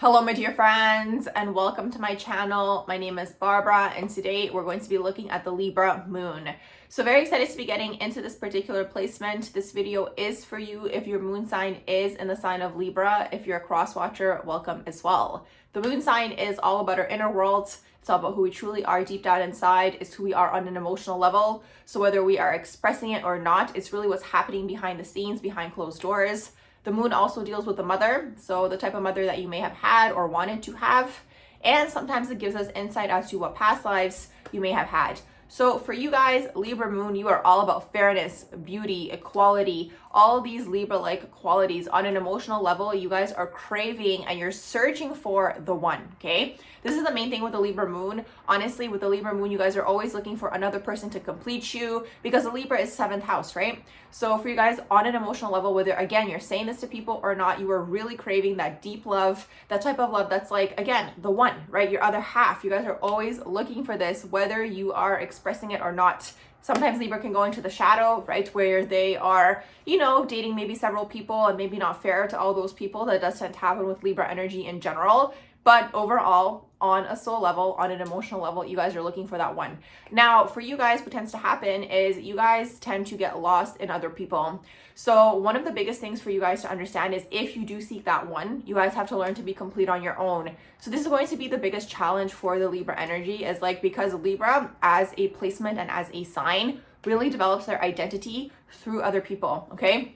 Hello my dear friends and welcome to my channel. My name is Barbara and today we're going to be looking at the Libra moon. So very excited to be getting into this particular placement. This video is for you if your moon sign is in the sign of Libra. If you're a cross watcher, welcome as well. The moon sign is all about our inner world. It's all about who we truly are deep down inside. It's who we are on an emotional level. So whether we are expressing it or not, it's really what's happening behind the scenes, behind closed doors. The moon also deals with the mother, so the type of mother that you may have had or wanted to have. And sometimes it gives us insight as to what past lives you may have had. So for you guys, Libra moon, you are all about fairness, beauty, equality, all these Libra-like qualities on an emotional level. You guys are craving and you're searching for the one, okay? This is the main thing with the Libra moon. Honestly, with the Libra moon, you guys are always looking for another person to complete you because the Libra is 7th house, right? So for you guys on an emotional level, whether again, you're saying this to people or not, you are really craving that deep love, that type of love that's like, again, the one, right? Your other half. You guys are always looking for this, whether you are expressing it or not. Sometimes Libra can go into the shadow, right? Where they are, dating maybe several people and maybe not fair to all those people. That does tend to happen with Libra energy in general. But overall, on a soul level, on an emotional level, you guys are looking for that one. Now, for you guys, what tends to happen is you guys tend to get lost in other people. So one of the biggest things for you guys to understand is if you do seek that one, you guys have to learn to be complete on your own. So this is going to be the biggest challenge for the Libra energy is because Libra as a placement and as a sign really develops their identity through other people, okay?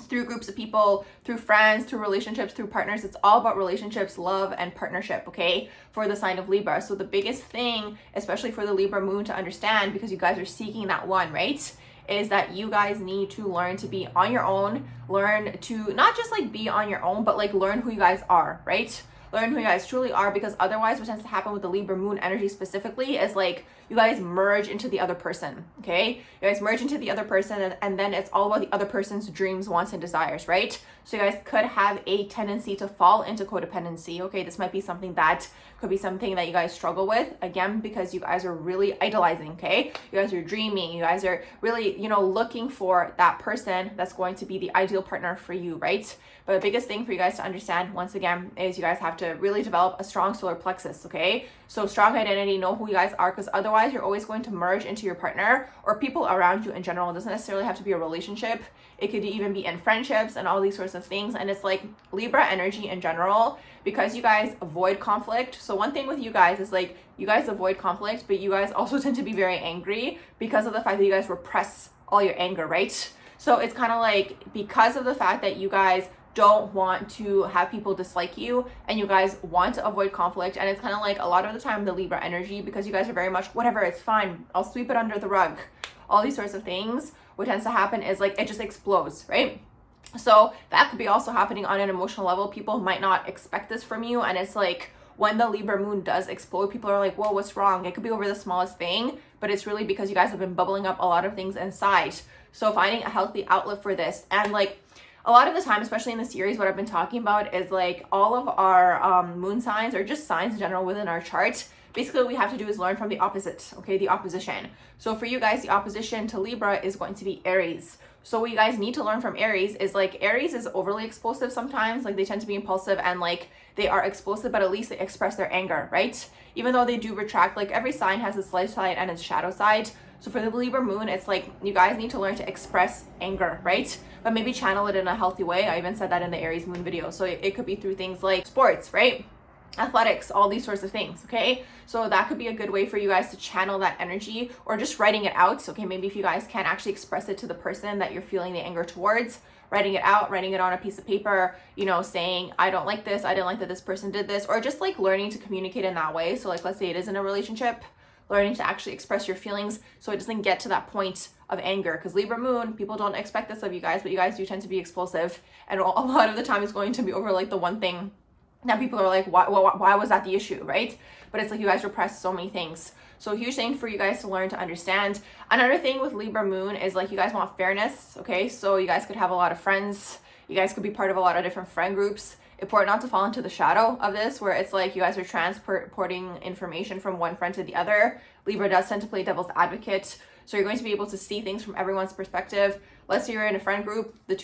Through groups of people, through friends, through relationships, through partners. It's all about relationships, love, and partnership, okay, for the sign of Libra. So the biggest thing, especially for the Libra moon to understand, because you guys are seeking that one, right, is that you guys need to learn to be on your own, learn to not just be on your own, but learn who you guys are, right? Learn who you guys truly are, because otherwise what tends to happen with the Libra moon energy specifically is you guys merge into the other person, okay? You guys merge into the other person and then it's all about the other person's dreams, wants, and desires, right? So you guys could have a tendency to fall into codependency, okay? This might be something that could be something that you guys struggle with, again, because you guys are really idolizing, okay? You guys are dreaming, you guys are really, looking for that person that's going to be the ideal partner for you, right? But the biggest thing for you guys to understand, once again, is you guys have to really develop a strong solar plexus, okay? So strong identity, know who you guys are, because otherwise you're always going to merge into your partner or people around you in general. It doesn't necessarily have to be a relationship. It could even be in friendships and all these sorts of things. And it's Libra energy in general, because you guys avoid conflict. So one thing with you guys is you guys avoid conflict, but you guys also tend to be very angry because of the fact that you guys repress all your anger, right? So it's kind of because of the fact that you guys don't want to have people dislike you and you guys want to avoid conflict, and it's kind of a lot of the time the Libra energy, because you guys are very much whatever, it's fine, I'll sweep it under the rug, all these sorts of things. What tends to happen is it just explodes, right? So that could be also happening on an emotional level. People might not expect this from you, and it's when the Libra moon does explode, people are whoa, what's wrong? It could be over the smallest thing, but it's really because you guys have been bubbling up a lot of things inside. So finding a healthy outlet for this, and a lot of the time, especially in the series, what I've been talking about is all of our moon signs, or just signs in general within our chart. Basically what we have to do is learn from the opposite, okay, the opposition. So for you guys, the opposition to Libra is going to be Aries. So what you guys need to learn from Aries is Aries is overly explosive sometimes. They tend to be impulsive and they are explosive, but at least they express their anger, right? Even though they do retract, every sign has its light side and its shadow side. So for the Libra moon, it's you guys need to learn to express anger, right? But maybe channel it in a healthy way. I even said that in the Aries moon video. So it could be through things like sports, right? Athletics, all these sorts of things, okay? So that could be a good way for you guys to channel that energy, or just writing it out. Okay, maybe if you guys can't actually express it to the person that you're feeling the anger towards, writing it out, writing it on a piece of paper, saying, I don't like this, I didn't like that this person did this, or just learning to communicate in that way. So let's say it is in a relationship, learning to actually express your feelings so it doesn't get to that point of anger, because Libra moon, people don't expect this of you guys, but you guys do tend to be explosive, and a lot of the time it's going to be over the one thing that people are why was that the issue, right? But it's you guys repress so many things. So a huge thing for you guys to learn to understand. Another thing with Libra moon is you guys want fairness, okay? So you guys could have a lot of friends. You guys could be part of a lot of different friend groups. Important not to fall into the shadow of this, where it's you guys are transporting information from one friend to the other. Libra does tend to play devil's advocate. So you're going to be able to see things from everyone's perspective. Let's say you're in a friend group, there's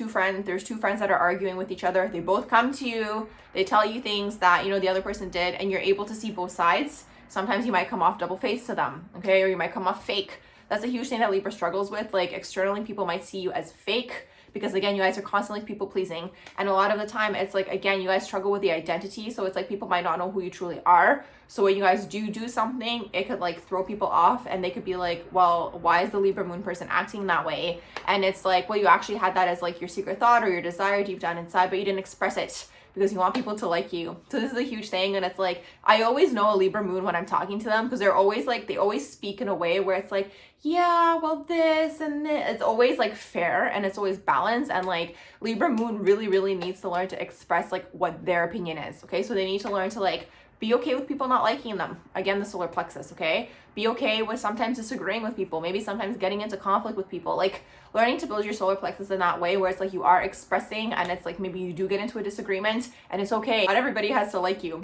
two friends that are arguing with each other. They both come to you, they tell you things that, you know, the other person did, and you're able to see both sides. Sometimes you might come off double-faced to them, okay? Or you might come off fake. That's a huge thing that Libra struggles with. Like, externally, people might see you as fake because, again, you guys are constantly people-pleasing. And a lot of the time, it's like, again, you guys struggle with the identity. So it's like people might not know who you truly are. So when you guys do something, it could like throw people off, and they could be like, well, why is the Libra moon person acting that way? And it's like, well, you actually had that as like your secret thought or your desire deep down inside, but you didn't express it because you want people to like you. So this is a huge thing. And it's like, I always know a Libra moon when I'm talking to them, because they're always like, they always speak in a way where it's like, yeah, well, this and this. It's always like fair, and it's always balanced. And like Libra moon really needs to learn to express like what their opinion is. Okay. So they need to learn to like be okay with people not liking them. Again, the solar plexus. Okay. Be okay with sometimes disagreeing with people, maybe sometimes getting into conflict with people, like learning to build your solar plexus in that way where it's like you are expressing, and it's like maybe you do get into a disagreement, and it's okay. Not everybody has to like you.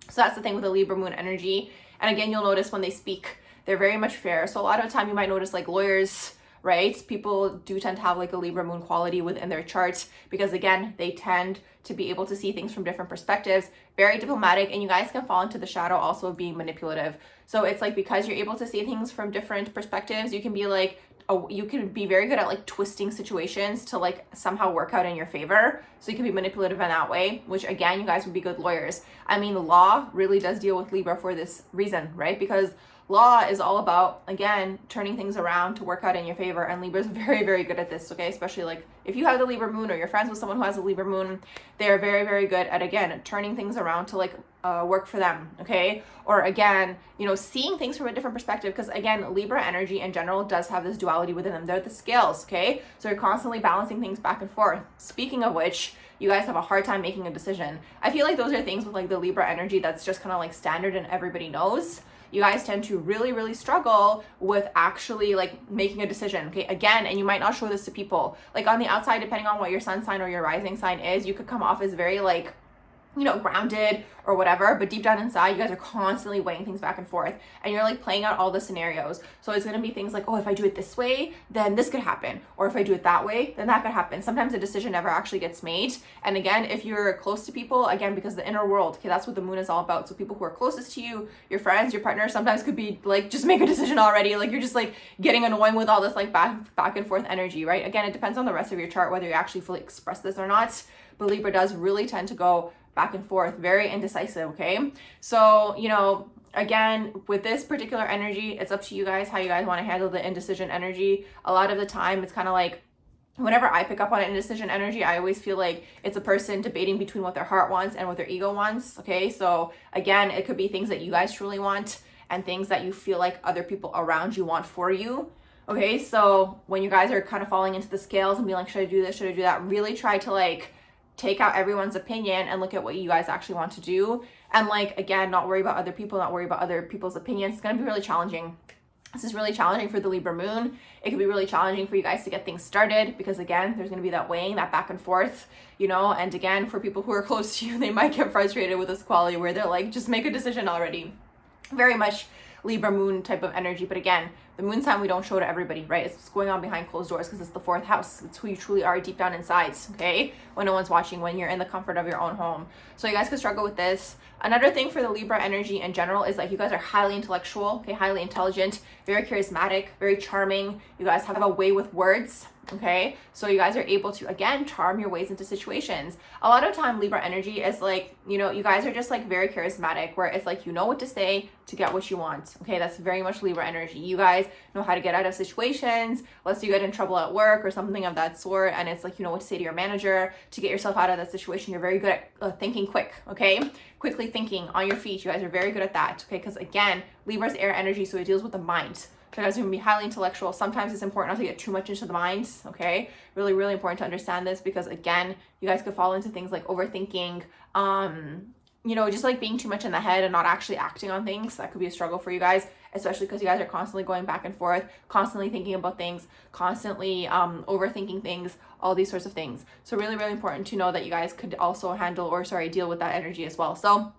So that's the thing with the Libra moon energy. And again, you'll notice when they speak, they're very much fair. So a lot of the time you might notice like lawyers, right? People do tend to have like a Libra moon quality within their charts, because again, they tend to be able to see things from different perspectives, very diplomatic, and you guys can fall into the shadow also of being manipulative. So it's like, because you're able to see things from different perspectives, you can be like, you can be very good at like twisting situations to like somehow work out in your favor. So you can be manipulative in that way, which again, you guys would be good lawyers. I mean, the law really does deal with Libra for this reason, right? Because law is all about, again, turning things around to work out in your favor. And Libra is very good at this, okay? Especially like if you have the Libra moon or you're friends with someone who has a Libra moon, they're very good at, again, turning things around to like work for them, okay? Or again, you know, seeing things from a different perspective, because again, Libra energy in general does have this duality within them. They're the scales, okay? So you're constantly balancing things back and forth. Speaking of which, you guys have a hard time making a decision. I feel like those are things with like the Libra energy that's just kind of like standard and everybody knows. You guys tend to really struggle with actually like making a decision, okay? Again, and you might not show this to people. Like on the outside, depending on what your sun sign or your rising sign is, you could come off as very like, you know, grounded or whatever, but deep down inside, you guys are constantly weighing things back and forth, and you're like playing out all the scenarios. So it's gonna be things like, oh, if I do it this way, then this could happen. Or if I do it that way, then that could happen. Sometimes a decision never actually gets made. And again, if you're close to people, again, because the inner world, okay, that's what the moon is all about. So people who are closest to you, your friends, your partner, sometimes could be like, just make a decision already. Like you're just like getting annoying with all this like back and forth energy, right? Again, it depends on the rest of your chart, whether you actually fully express this or not. But Libra does really tend to go back and forth, very indecisive, okay? So, you know, again, with this particular energy, it's up to you guys how you guys want to handle the indecision energy. A lot of the time, it's kind of like, whenever I pick up on indecision energy, I always feel like it's a person debating between what their heart wants and what their ego wants, okay? So again, it could be things that you guys truly want and things that you feel like other people around you want for you. Okay, so when you guys are kind of falling into the scales and be like, should I do this, should I do that, really try to like take out everyone's opinion and look at what you guys actually want to do. And like, again, not worry about other people, not worry about other people's opinions. It's going to be really challenging. This is really challenging for the Libra moon. It could be really challenging for you guys to get things started, because again, there's going to be that weighing, that back and forth, you know. And again, for people who are close to you, they might get frustrated with this quality where they're like, just make a decision already. Very much Libra moon type of energy. But again, the moon sign we don't show to everybody, right? It's what's going on behind closed doors, because it's the fourth house. It's who you truly are deep down inside, okay? When no one's watching, when you're in the comfort of your own home. So you guys could struggle with this. Another thing for the Libra energy in general is like you guys are highly intellectual, okay? Highly intelligent, very charismatic, very charming. You guys have a way with words, okay? So you guys are able to, again, charm your ways into situations. A lot of time, Libra energy is like, you know, you guys are just like very charismatic, where it's like, you know what to say to get what you want, okay? That's very much Libra energy. You guys know how to get out of situations. Let's say you get in trouble at work or something of that sort, and it's like, you know what to say to your manager to get yourself out of that situation. You're very good at thinking quick, okay? Quickly thinking on your feet. You guys are very good at that, okay? Because again, Libra's air energy, so it deals with the mind. So you guys are going to be highly intellectual. Sometimes it's important not to get too much into the mind, okay? Really important to understand this, because again, you guys could fall into things like overthinking, you know, just like being too much in the head and not actually acting on things. That could be a struggle for you guys, especially because you guys are constantly going back and forth, constantly thinking about things, constantly overthinking things, all these sorts of things. So really important to know that you guys could also handle, or sorry, deal with that energy as well. So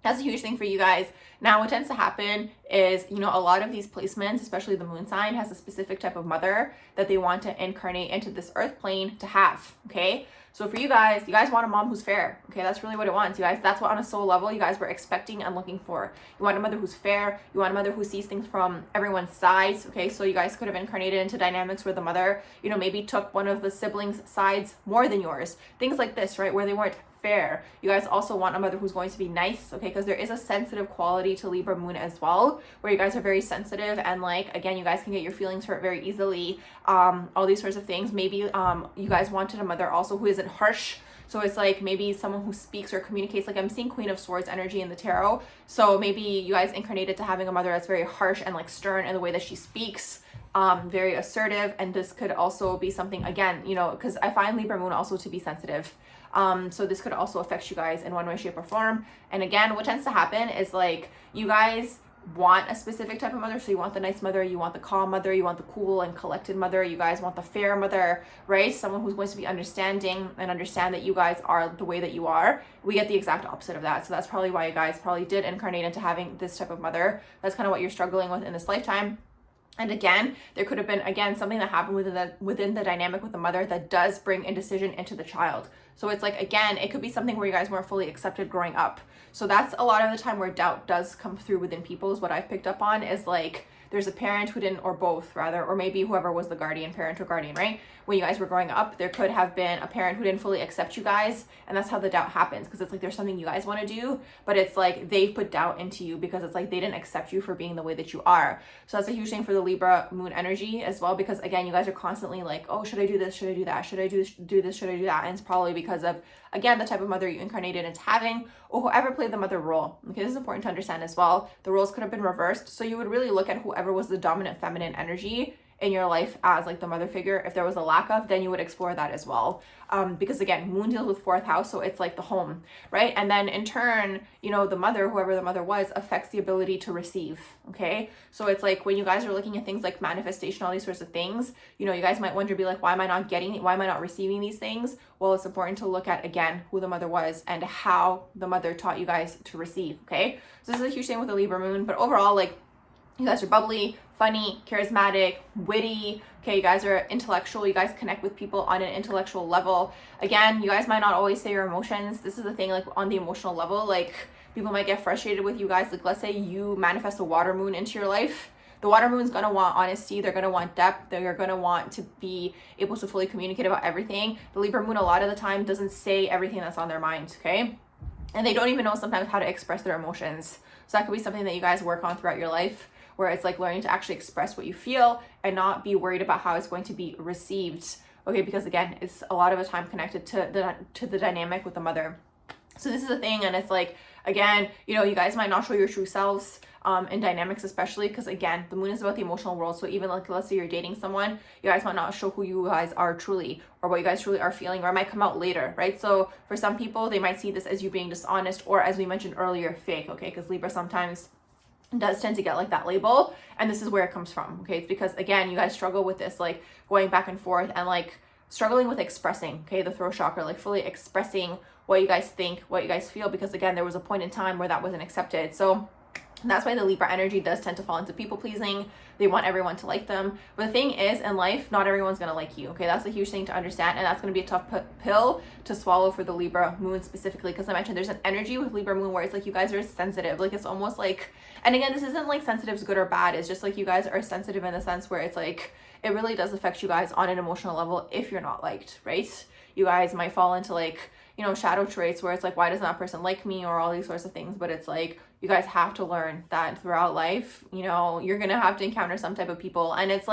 That's a huge thing for you guys. Now, what tends to happen is, a lot of these placements, especially the moon sign, has a specific type of mother that they want to incarnate into this earth plane to have, okay? So for you guys want a mom who's fair, okay? That's really what it wants, you guys. That's what on a soul level you guys were expecting and looking for. You want a mother who's fair. You want a mother who sees things from everyone's sides, okay? So you guys could have incarnated into dynamics where the mother, maybe took one of the siblings' sides more than yours. Things like this, right? Where they weren't fair. You guys also want a mother who's going to be nice, okay? Because there is a sensitive quality to Libra moon as well, where you guys are very sensitive and again, you guys can get your feelings hurt very easily. All these sorts of things. Maybe you guys wanted a mother also who isn't harsh. So it's maybe someone who speaks or communicates. I'm seeing Queen of Swords energy in the tarot. So maybe you guys incarnated to having a mother that's very harsh and stern in the way that she speaks. Very assertive. And this could also be something, again, because I find Libra moon also to be sensitive. So this could also affect you guys in one way, shape, or form. And again, what tends to happen is you guys want a specific type of mother. So you want the nice mother, you want the calm mother, you want the cool and collected mother, you guys want the fair mother, right? Someone who's going to be understanding and understand that you guys are the way that you are. We get the exact opposite of that. So that's probably why you guys probably did incarnate into having this type of mother. That's kind of what you're struggling with in this lifetime. And again, there could have been, something that happened within the dynamic with the mother that does bring indecision into the child. So it's again, it could be something where you guys weren't fully accepted growing up. So that's a lot of the time where doubt does come through within people, is what I've picked up on, is there's a parent who didn't, or both rather, or maybe whoever was the guardian, parent or guardian, right? When you guys were growing up, there could have been a parent who didn't fully accept you guys. And that's how the doubt happens. Because it's there's something you guys want to do, but it's they've put doubt into you because it's they didn't accept you for being the way that you are. So that's a huge thing for the Libra moon energy as well. Because again, you guys are constantly oh, should I do this? Should I do that? Should I do this? Should I do that? And it's probably because of, again, the type of mother you incarnated into having, or whoever played the mother role. Okay, this is important to understand as well. The roles could have been reversed. So you would really look at whoever was the dominant feminine energy in your life as the mother figure. If there was a lack of, then you would explore that as well. Because again, moon deals with fourth house, so it's the home, right? And then in turn, the mother, whoever the mother was, affects the ability to receive, okay? So it's when you guys are looking at things like manifestation, all these sorts of things, you guys might wonder, why am I not receiving these things? Well, it's important to look at, again, who the mother was and how the mother taught you guys to receive, okay? So this is a huge thing with the Libra moon, but overall, you guys are bubbly, funny, charismatic, witty. Okay, you guys are intellectual. You guys connect with people on an intellectual level. Again, you guys might not always say your emotions. This is the thing, on the emotional level, people might get frustrated with you guys. Let's say you manifest a water moon into your life. The water moon's going to want honesty. They're going to want depth. They're going to want to be able to fully communicate about everything. The Libra moon, a lot of the time, doesn't say everything that's on their mind, okay? And they don't even know sometimes how to express their emotions. So that could be something that you guys work on throughout your life, where it's learning to actually express what you feel and not be worried about how it's going to be received. Okay, because again, it's a lot of the time connected to the dynamic with the mother. So this is a thing, and it's again, you guys might not show your true selves in dynamics, especially because again, the moon is about the emotional world. So even let's say you're dating someone, you guys might not show who you guys are truly, or what you guys truly are feeling, or it might come out later, right? So for some people, they might see this as you being dishonest, or as we mentioned earlier, fake, okay? Because Libra sometimes does tend to get that label, and this is where it comes from, okay? It's because again, you guys struggle with this going back and forth and struggling with expressing, okay, the throat chakra, fully expressing what you guys think, what you guys feel, because again, there was a point in time where that wasn't accepted. So that's why the Libra energy does tend to fall into people pleasing. They want everyone to like them. But the thing is, in life, not everyone's going to like you, okay? That's a huge thing to understand, and that's going to be a tough pill to swallow for the Libra moon specifically, because I mentioned there's an energy with Libra moon where it's you guys are sensitive. It's almost and again, this isn't sensitive is good or bad. It's just you guys are sensitive in the sense where it's it really does affect you guys on an emotional level if you're not liked, right? You guys might fall into shadow traits where it's why doesn't that person like me, or all these sorts of things. But it's you guys have to learn that throughout life, you're gonna have to encounter some type of people. And it's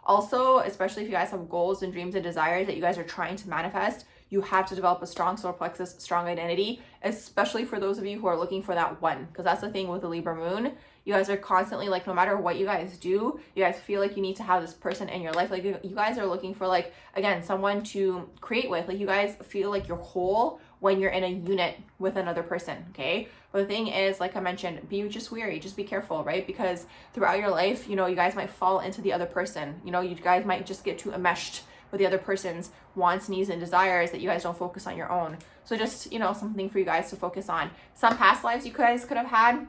also, especially if you guys have goals and dreams and desires that you guys are trying to manifest, you have to develop a strong solar plexus, strong identity, especially for those of you who are looking for that one. Because that's the thing with the Libra moon. You guys are constantly no matter what you guys do, you guys feel you need to have this person in your life. You guys are looking for again, someone to create with. You guys feel you're whole when you're in a unit with another person, okay? But the thing is, I mentioned, be just wary, just be careful, right? Because throughout your life, you guys might fall into the other person. You guys might just get too enmeshed with the other person's wants, needs, and desires, that you guys don't focus on your own. So just, you know, something for you guys to focus on. Some past lives you guys could have had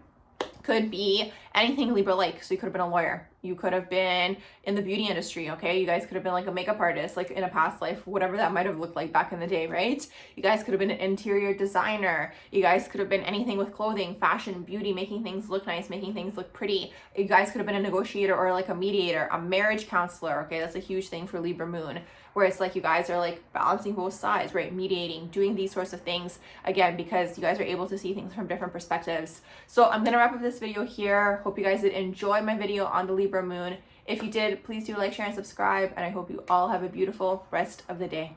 could be anything Libra like. So you could have been a lawyer, you could have been in the beauty industry, okay? You guys could have been like a makeup artist, like in a past life, whatever that might have looked like back in the day, right? You guys could have been an interior designer. You guys could have been anything with clothing, fashion, beauty, making things look nice, making things look pretty. You guys could have been a negotiator or like a mediator, a marriage counselor, okay? That's a huge thing for Libra moon, where it's like you guys are like balancing both sides, right? Mediating, doing these sorts of things, again, because you guys are able to see things from different perspectives. So I'm gonna wrap up this video here. Hope you guys did enjoy my video on the Libra moon. If you did, please do like, share, and subscribe, and I hope you all have a beautiful rest of the day.